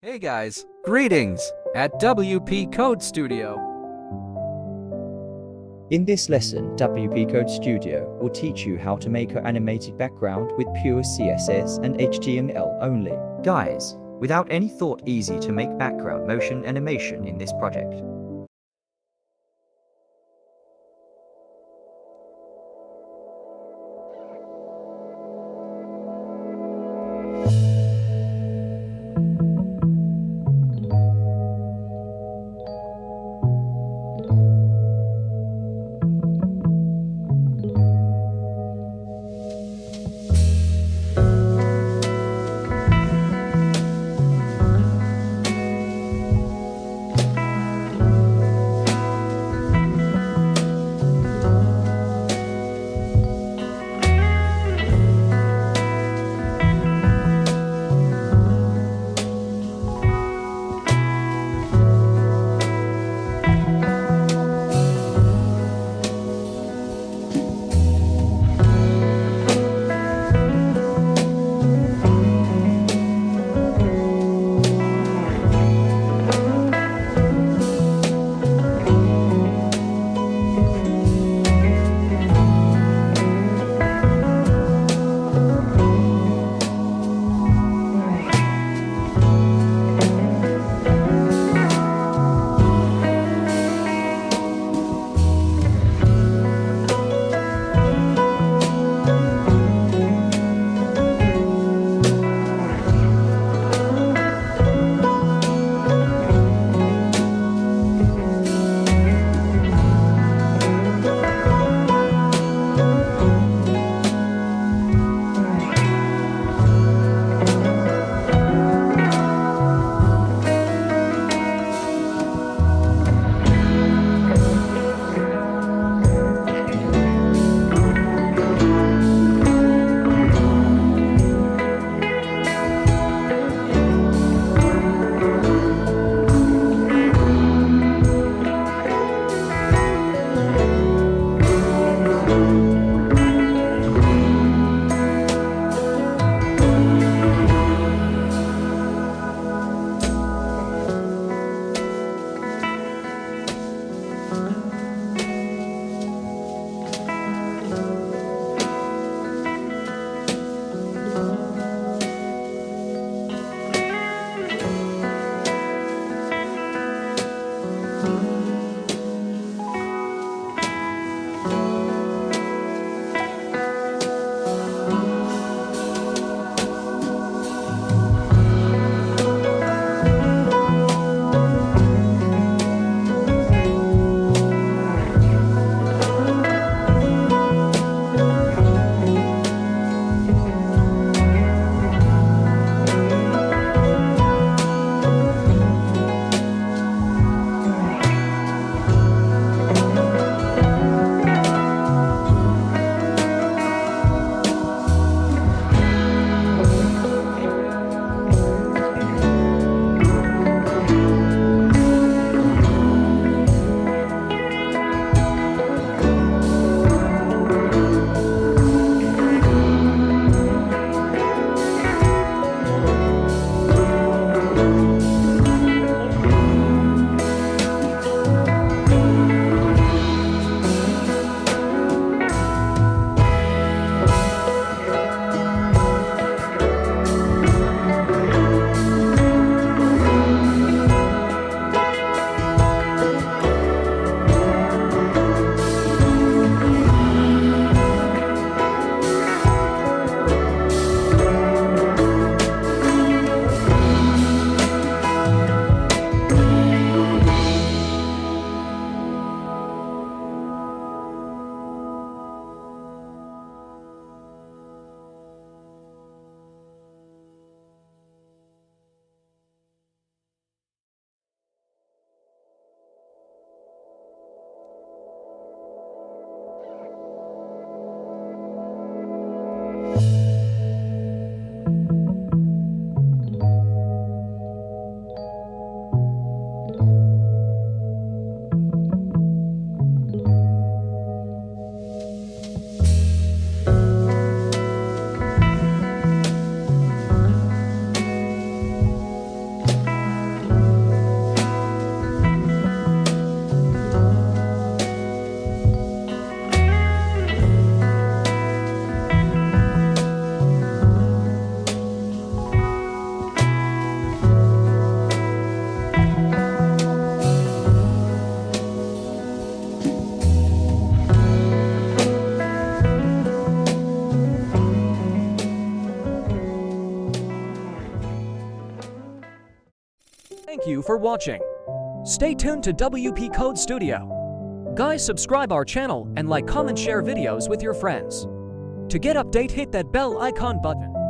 Hey guys, greetings at WPCode Studio. In this lesson, WPCode Studio will teach you how to make an animated background with pure CSS and HTML only. Guys, without any thought, easy to make background motion animation in this project. Thank you for watching. Stay tuned to WPCode Studio. Guys, subscribe our channel and like, comment, share videos with your friends. To get update, hit that bell icon button.